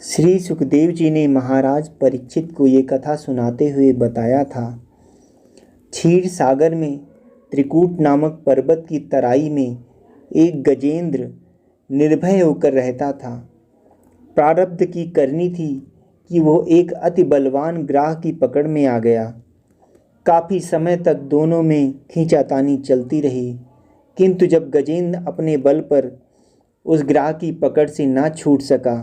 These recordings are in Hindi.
श्री सुखदेव जी ने महाराज परीक्षित को ये कथा सुनाते हुए बताया था। क्षीर सागर में त्रिकूट नामक पर्वत की तराई में एक गजेंद्र निर्भय होकर रहता था। प्रारब्ध की करनी थी कि वो एक अति बलवान ग्राह की पकड़ में आ गया। काफ़ी समय तक दोनों में खींचातानी चलती रही, किंतु जब गजेंद्र अपने बल पर उस ग्राह की पकड़ से ना छूट सका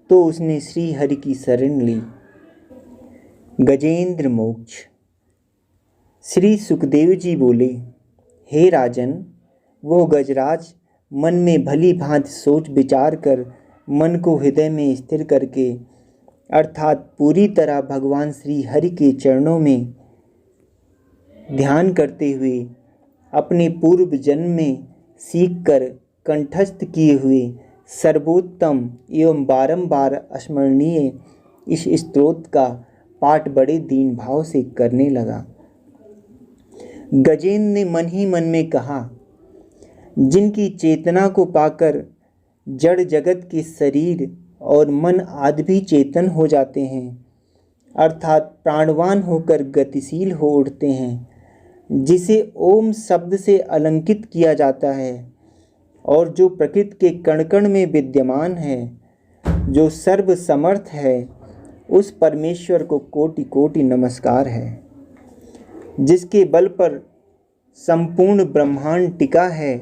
तो उसने श्री हरि की शरण ली। गजेंद्र मोक्ष। श्री सुखदेव जी बोले, हे राजन, वो गजराज मन में भली भांति सोच विचार कर मन को हृदय में स्थिर करके अर्थात पूरी तरह भगवान श्री हरि के चरणों में ध्यान करते हुए अपने पूर्व जन्म में सीख कर कंठस्थ किए हुए सर्वोत्तम एवं बारंबार स्मरणीय इस स्तोत्र का पाठ बड़े दीन भाव से करने लगा। गजेंद्र ने मन ही मन में कहा, जिनकी चेतना को पाकर जड़ जगत के शरीर और मन आदि भी चेतन हो जाते हैं, अर्थात प्राणवान होकर गतिशील हो उठते हैं, जिसे ओम शब्द से अलंकित किया जाता है और जो प्रकृति के कण कण में विद्यमान है, जो सर्व समर्थ है, उस परमेश्वर को कोटि कोटि नमस्कार है। जिसके बल पर संपूर्ण ब्रह्मांड टिका है,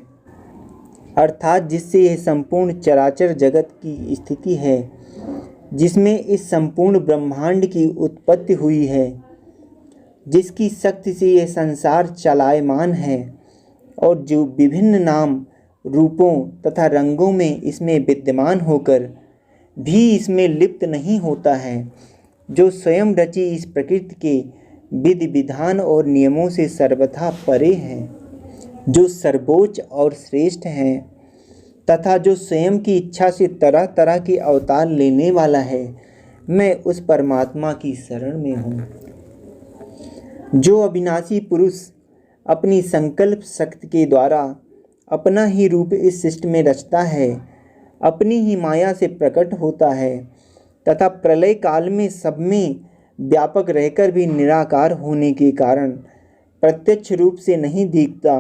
अर्थात जिससे यह संपूर्ण चराचर जगत की स्थिति है, जिसमें इस संपूर्ण ब्रह्मांड की उत्पत्ति हुई है, जिसकी शक्ति से यह संसार चलायमान है और जो विभिन्न नाम रूपों तथा रंगों में इसमें विद्यमान होकर भी इसमें लिप्त नहीं होता है, जो स्वयं रची इस प्रकृति के विधि विधान और नियमों से सर्वथा परे हैं, जो सर्वोच्च और श्रेष्ठ हैं तथा जो स्वयं की इच्छा से तरह तरह के अवतार लेने वाला है, मैं उस परमात्मा की शरण में हूँ। जो अविनाशी पुरुष अपनी संकल्प शक्ति के द्वारा अपना ही रूप इस सृष्टि में रचता है, अपनी ही माया से प्रकट होता है तथा प्रलय काल में सब में व्यापक रहकर भी निराकार होने के कारण प्रत्यक्ष रूप से नहीं दिखता,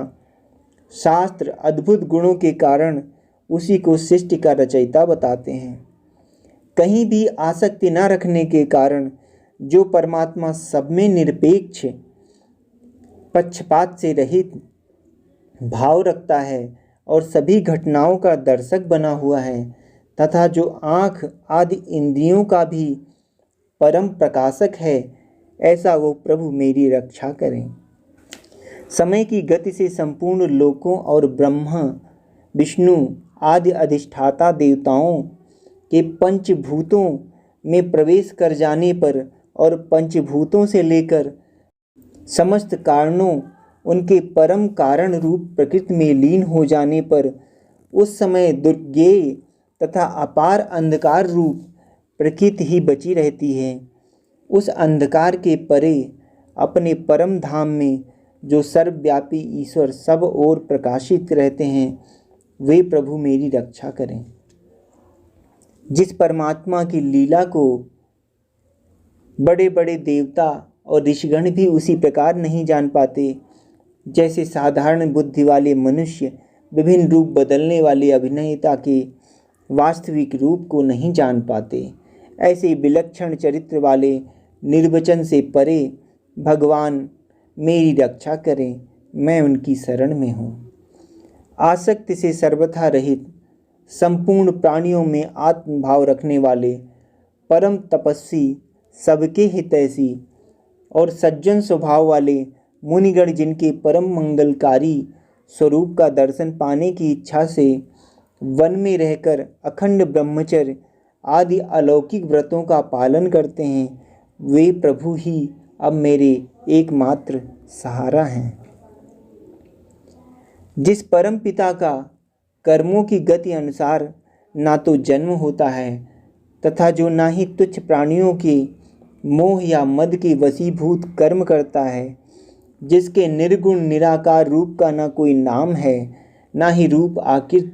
शास्त्र अद्भुत गुणों के कारण उसी को सृष्टि का रचयिता बताते हैं। कहीं भी आसक्ति न रखने के कारण जो परमात्मा सब में निरपेक्ष पक्षपात से रहित भाव रखता है और सभी घटनाओं का दर्शक बना हुआ है तथा जो आँख आदि इंद्रियों का भी परम प्रकाशक है, ऐसा वो प्रभु मेरी रक्षा करें। समय की गति से संपूर्ण लोकों और ब्रह्मा विष्णु आदि अधिष्ठाता देवताओं के पंचभूतों में प्रवेश कर जाने पर और पंचभूतों से लेकर समस्त कारणों उनके परम कारण रूप प्रकृति में लीन हो जाने पर उस समय दुर्गेय तथा अपार अंधकार रूप प्रकृति ही बची रहती है। उस अंधकार के परे अपने परम धाम में जो सर्वव्यापी ईश्वर सब ओर प्रकाशित रहते हैं, वे प्रभु मेरी रक्षा करें। जिस परमात्मा की लीला को बड़े बड़े देवता और ऋषिगण भी उसी प्रकार नहीं जान पाते, जैसे साधारण बुद्धि वाले मनुष्य विभिन्न रूप बदलने वाले अभिनेता के वास्तविक रूप को नहीं जान पाते, ऐसे विलक्षण चरित्र वाले निर्वचन से परे भगवान मेरी रक्षा करें, मैं उनकी शरण में हूँ। आसक्ति से सर्वथा रहित संपूर्ण प्राणियों में आत्मभाव रखने वाले परम तपस्वी, सबके हितैषी और सज्जन स्वभाव वाले मुनिगण, जिनके परम मंगलकारी स्वरूप का दर्शन पाने की इच्छा से वन में रहकर अखंड ब्रह्मचर्य आदि अलौकिक व्रतों का पालन करते हैं, वे प्रभु ही अब मेरे एकमात्र सहारा हैं। जिस परम पिता का कर्मों की गति अनुसार ना तो जन्म होता है तथा जो ना ही तुच्छ प्राणियों के मोह या मद के वशीभूत कर्म करता है, जिसके निर्गुण निराकार रूप का ना कोई नाम है ना ही रूप आकृति,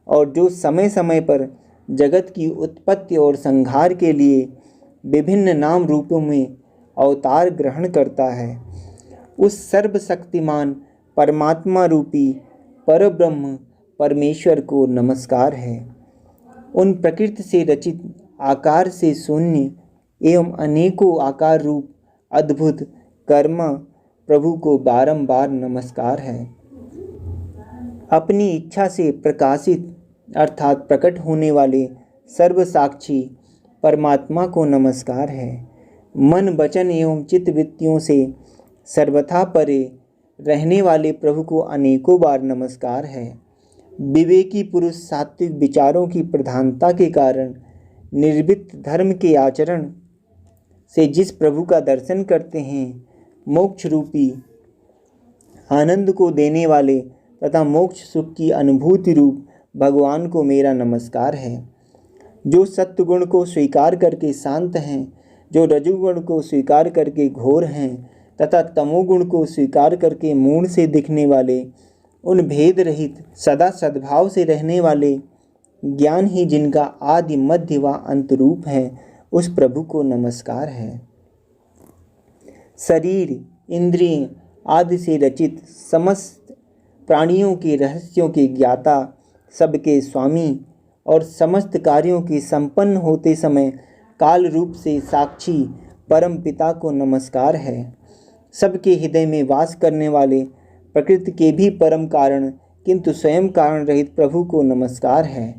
और जो समय समय पर जगत की उत्पत्ति और संहार के लिए विभिन्न नाम रूपों में अवतार ग्रहण करता है, उस सर्वशक्तिमान परमात्मा रूपी परब्रह्म परमेश्वर को नमस्कार है। उन प्रकृति से रचित आकार से शून्य एवं अनेकों आकार रूप अद्भुत कर्मा प्रभु को बारंबार नमस्कार है। अपनी इच्छा से प्रकाशित अर्थात प्रकट होने वाले सर्वसाक्षी परमात्मा को नमस्कार है। मन वचन एवं चित्तवृत्तियों से सर्वथा परे रहने वाले प्रभु को अनेकों बार नमस्कार है। विवेकी पुरुष सात्विक विचारों की प्रधानता के कारण निर्वित धर्म के आचरण से जिस प्रभु का दर्शन करते हैं, मोक्ष रूपी आनंद को देने वाले तथा मोक्ष सुख की अनुभूति रूप भगवान को मेरा नमस्कार है। जो सत्वगुण को स्वीकार करके शांत हैं, जो रजुगुण को स्वीकार करके घोर हैं तथा तमोगुण को स्वीकार करके मूढ़ से दिखने वाले, उन भेद रहित सदा सद्भाव से रहने वाले ज्ञान ही जिनका आदि मध्य व अंत रूप है, उस प्रभु को नमस्कार है। शरीर इंद्रिय आदि से रचित समस्त प्राणियों के रहस्यों के ज्ञाता, सबके स्वामी और समस्त कार्यों के संपन्न होते समय काल रूप से साक्षी परम पिता को नमस्कार है। सबके हृदय में वास करने वाले प्रकृति के भी परम कारण किंतु स्वयं कारण रहित प्रभु को नमस्कार है।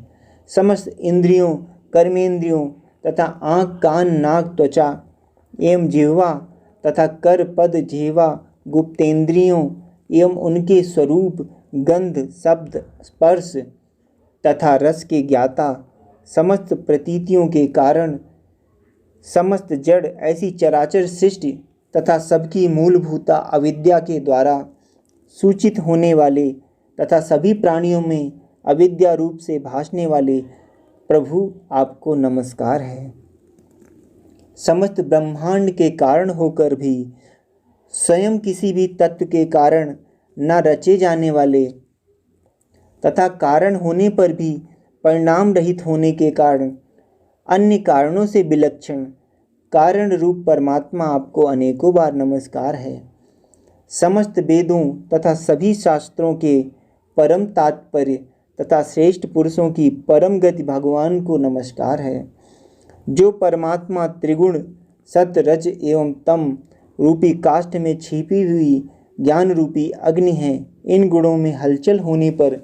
समस्त इंद्रियों, कर्मेंद्रियों तथा आँख, कान, नाक, त्वचा एवं जिह्वा तथा कर, पद, जिह्वा, गुप्तेंद्रियों एवं उनके स्वरूप, गंध, शब्द, स्पर्श तथा रस के ज्ञाता, समस्त प्रतीतियों के कारण, समस्त जड़ ऐसी चराचर सृष्टि तथा सबकी मूलभूता अविद्या के द्वारा सूचित होने वाले तथा सभी प्राणियों में अविद्या रूप से भासने वाले प्रभु आपको नमस्कार है। समस्त ब्रह्मांड के कारण होकर भी स्वयं किसी भी तत्व के कारण न रचे जाने वाले तथा कारण होने पर भी परिणाम रहित होने के कारण अन्य कारणों से विलक्षण कारण रूप परमात्मा आपको अनेकों बार नमस्कार है। समस्त वेदों तथा सभी शास्त्रों के परम तात्पर्य तथा श्रेष्ठ पुरुषों की परम गति भगवान को नमस्कार है। जो परमात्मा त्रिगुण सत्य, रज एवं तम रूपी काष्ठ में छिपी हुई ज्ञान रूपी अग्नि है, इन गुणों में हलचल होने पर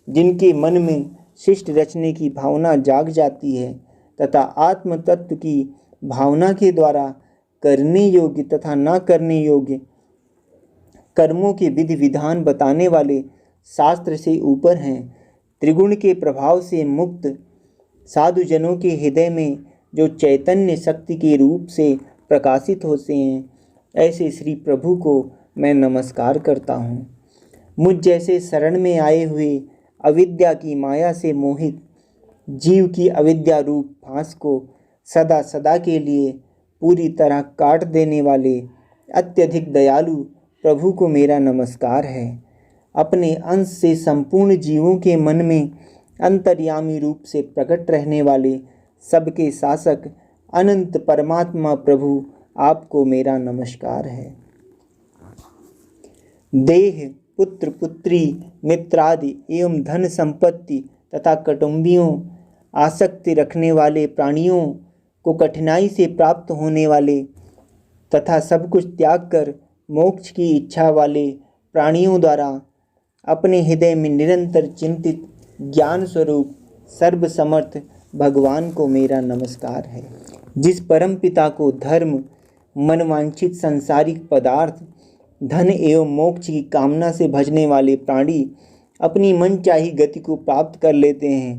जिनके मन में शिष्ट रचने की भावना जाग जाती है तथा आत्म तत्व की भावना के द्वारा करने योग्य तथा न करने योग्य कर्मों के विधि विधान बताने वाले शास्त्र से ऊपर हैं, त्रिगुण के प्रभाव से मुक्त साधुजनों के हृदय में जो चैतन्य शक्ति के रूप से प्रकाशित होते हैं, ऐसे श्री प्रभु को मैं नमस्कार करता हूँ। मुझ जैसे शरण में आए हुए अविद्या की माया से मोहित जीव की अविद्या रूप फांस को सदा सदा के लिए पूरी तरह काट देने वाले अत्यधिक दयालु प्रभु को मेरा नमस्कार है। अपने अंश से संपूर्ण जीवों के मन में अंतर्यामी रूप से प्रकट रहने वाले सबके शासक अनंत परमात्मा प्रभु आपको मेरा नमस्कार है। देह, पुत्र, पुत्री, मित्रादि एवं धन संपत्ति तथा कुटुंबियों आसक्ति रखने वाले प्राणियों को कठिनाई से प्राप्त होने वाले तथा सब कुछ त्याग कर मोक्ष की इच्छा वाले प्राणियों द्वारा अपने हृदय में निरंतर चिंतित ज्ञान स्वरूप सर्वसमर्थ भगवान को मेरा नमस्कार है। जिस परम पिता को धर्म, मनवांछित सांसारिक पदार्थ, धन एवं मोक्ष की कामना से भजने वाले प्राणी अपनी मनचाही गति को प्राप्त कर लेते हैं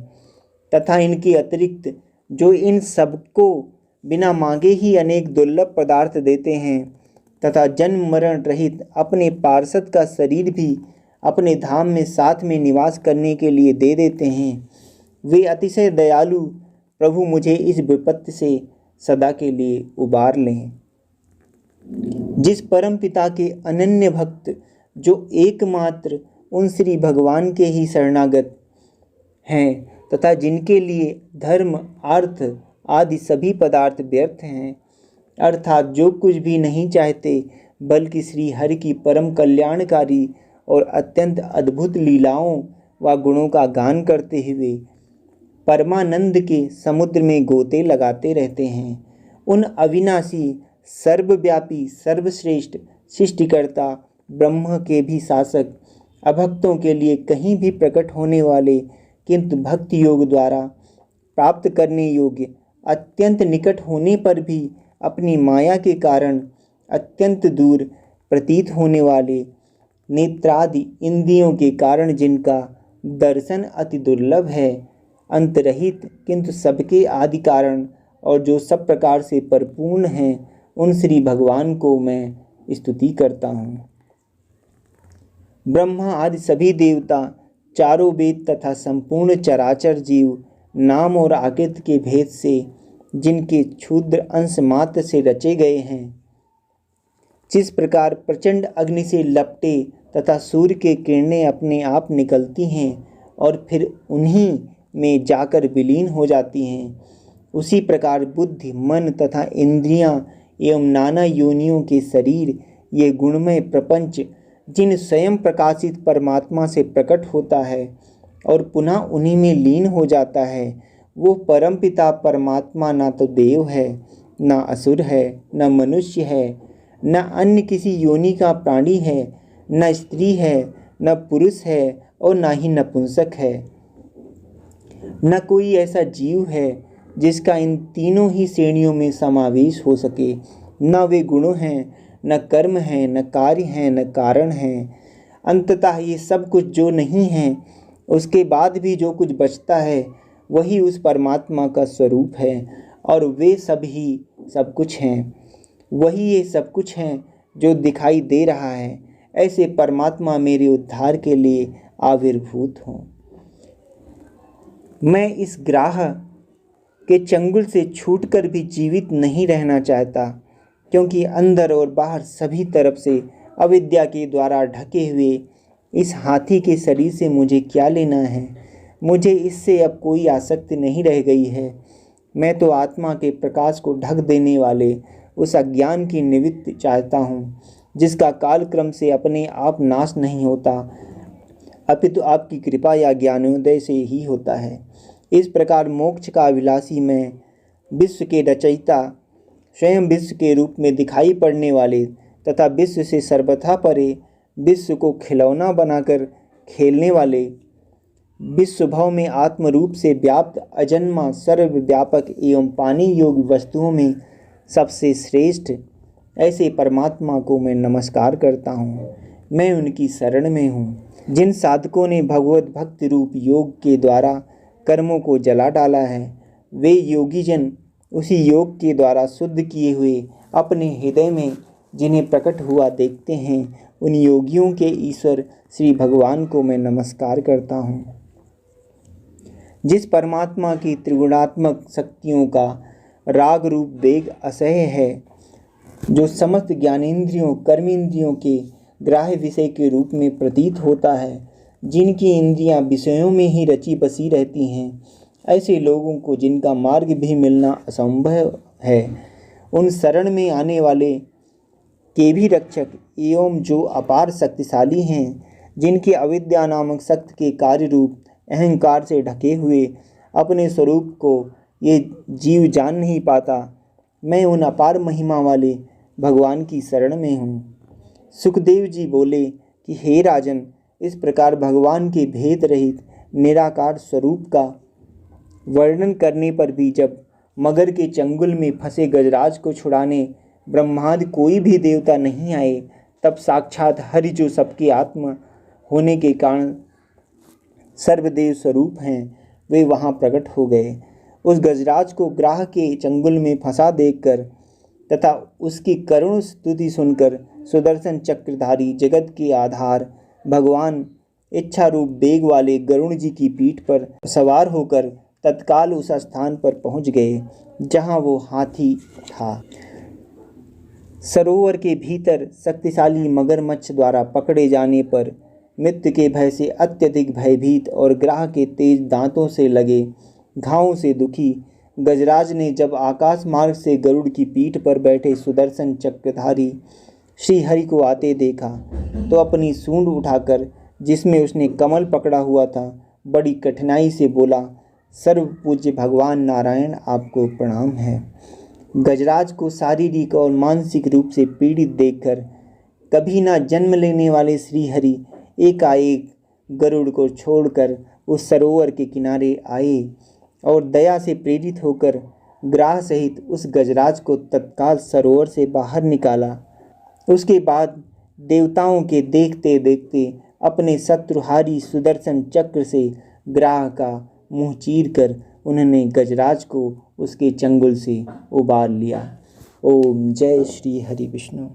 तथा इनके अतिरिक्त जो इन सबको बिना मांगे ही अनेक दुर्लभ पदार्थ देते हैं तथा जन्म मरण रहित अपने पार्षद का शरीर भी अपने धाम में साथ में निवास करने के लिए दे देते हैं, वे अतिशय दयालु प्रभु मुझे इस विपत्ति से सदा के लिए उबार लें। जिस परम पिता के अनन्य भक्त जो एकमात्र उन श्री भगवान के ही शरणागत हैं तथा जिनके लिए धर्म, अर्थ आदि सभी पदार्थ व्यर्थ हैं, अर्थात जो कुछ भी नहीं चाहते बल्कि श्री हरि की परम कल्याणकारी और अत्यंत अद्भुत लीलाओं व गुणों का गान करते हुए परमानंद के समुद्र में गोते लगाते रहते हैं, उन अविनाशी, सर्वव्यापी, सर्वश्रेष्ठ सृष्टिकर्ता ब्रह्म के भी शासक, अभक्तों के लिए कहीं भी प्रकट होने वाले किंतु भक्ति योग द्वारा प्राप्त करने योग्य, अत्यंत निकट होने पर भी अपनी माया के कारण अत्यंत दूर प्रतीत होने वाले, नेत्रादि इंद्रियों के कारण जिनका दर्शन अति दुर्लभ है, अंतरहित किंतु सबके आदि कारण और जो सब प्रकार से परिपूर्ण हैं, उन श्री भगवान को मैं स्तुति करता हूँ। ब्रह्मा आदि सभी देवता, चारों वेद तथा संपूर्ण चराचर जीव नाम और आकृति के भेद से जिनके क्षुद्र अंश मात्र से रचे गए हैं, जिस प्रकार प्रचंड अग्नि से लपटे तथा सूर्य के किरणें अपने आप निकलती हैं और फिर उन्हीं में जाकर विलीन हो जाती हैं, उसी प्रकार बुद्धि, मन तथा इंद्रियां एवं नाना योनियों के शरीर, ये गुणमय प्रपंच जिन स्वयं प्रकाशित परमात्मा से प्रकट होता है और पुनः उन्हीं में लीन हो जाता है, वो परमपिता परमात्मा ना तो देव है, ना असुर है, न मनुष्य है, न अन्य किसी योनि का प्राणी है, न स्त्री है, न पुरुष है और न ही नपुंसक है। न कोई ऐसा जीव है जिसका इन तीनों ही श्रेणियों में समावेश हो सके। न वे गुण हैं, न कर्म हैं, न कार्य हैं, न कारण हैं। अंततः ये सब कुछ जो नहीं है, उसके बाद भी जो कुछ बचता है वही उस परमात्मा का स्वरूप है और वे सब ही सब कुछ हैं। वही ये सब कुछ हैं जो दिखाई दे रहा है। ऐसे परमात्मा मेरे उद्धार के लिए आविर्भूत हों। मैं इस ग्राह के चंगुल से छूटकर भी जीवित नहीं रहना चाहता, क्योंकि अंदर और बाहर सभी तरफ से अविद्या के द्वारा ढके हुए इस हाथी के शरीर से मुझे क्या लेना है। मुझे इससे अब कोई आसक्ति नहीं रह गई है। मैं तो आत्मा के प्रकाश को ढक देने वाले उस अज्ञान की निवृत्ति चाहता हूँ, जिसका कालक्रम से अपने आप नाश नहीं होता, अपितु आपकी कृपा या ज्ञानोदय से ही होता है। इस प्रकार मोक्ष का अभिलाषी मैं, विश्व के रचयिता, स्वयं विश्व के रूप में दिखाई पड़ने वाले तथा विश्व से सर्वथा परे, विश्व को खिलौना बनाकर खेलने वाले, विश्व भव में आत्म रूप से व्याप्त अजन्मा सर्वव्यापक एवं पानी योग्य वस्तुओं में सबसे श्रेष्ठ ऐसे परमात्मा को मैं नमस्कार करता हूँ। मैं उनकी शरण में हूँ। जिन साधकों ने भगवत भक्ति रूप योग के द्वारा कर्मों को जला डाला है, वे योगी जन उसी योग के द्वारा शुद्ध किए हुए अपने हृदय में जिन्हें प्रकट हुआ देखते हैं, उन योगियों के ईश्वर श्री भगवान को मैं नमस्कार करता हूँ। जिस परमात्मा की त्रिगुणात्मक शक्तियों का राग रूप वेग असह्य है, जो समस्त ज्ञानेंद्रियों कर्मेंद्रियों के ग्राह्य विषय के रूप में प्रतीत होता है, जिनकी इंद्रियां विषयों में ही रची बसी रहती हैं, ऐसे लोगों को जिनका मार्ग भी मिलना असंभव है, उन शरण में आने वाले के भी रक्षक एवं जो अपार शक्तिशाली हैं, जिनके अविद्या नामक शक्ति के कार्य रूप अहंकार से ढके हुए अपने स्वरूप को ये जीव जान नहीं पाता, मैं उन अपार महिमा वाले भगवान की शरण में हूँ। सुखदेव जी बोले कि हे राजन, इस प्रकार भगवान के भेद रहित निराकार स्वरूप का वर्णन करने पर भी जब मगर के चंगुल में फंसे गजराज को छुड़ाने ब्रह्मादि कोई भी देवता नहीं आए, तब साक्षात हरि जो सबके आत्मा होने के कारण सर्वदेव स्वरूप हैं, वे वहाँ प्रकट हो गए। उस गजराज को ग्राह के चंगुल में फंसा देखकर तथा उसकी करुण स्तुति सुनकर सुदर्शन चक्रधारी जगत के आधार भगवान इच्छा रूप बेग वाले गरुण जी की पीठ पर सवार होकर तत्काल उस स्थान पर पहुंच गए जहां वो हाथी था। सरोवर के भीतर शक्तिशाली मगरमच्छ द्वारा पकड़े जाने पर मृत्यु के भय से अत्यधिक भयभीत और ग्राह के तेज दांतों से लगे घावों से दुखी गजराज ने जब आकाश मार्ग से गरुड़ की पीठ पर बैठे सुदर्शन चक्रधारी श्री हरि को आते देखा तो अपनी सूंड उठाकर, जिसमें उसने कमल पकड़ा हुआ था, बड़ी कठिनाई से बोला, सर्व पूज्य भगवान नारायण, आपको प्रणाम है। गजराज को शारीरिक और मानसिक रूप से पीड़ित देखकर कभी ना जन्म लेने वाले श्री हरि एकाएक गरुड़ को छोड़कर उस सरोवर के किनारे आए और दया से प्रेरित होकर ग्राह सहित उस गजराज को तत्काल सरोवर से बाहर निकाला। उसके बाद देवताओं के देखते देखते अपने शत्रुहारी सुदर्शन चक्र से ग्राह का मुंह चीर कर उन्होंने गजराज को उसके चंगुल से उबार लिया। ओम जय श्री हरि विष्णु।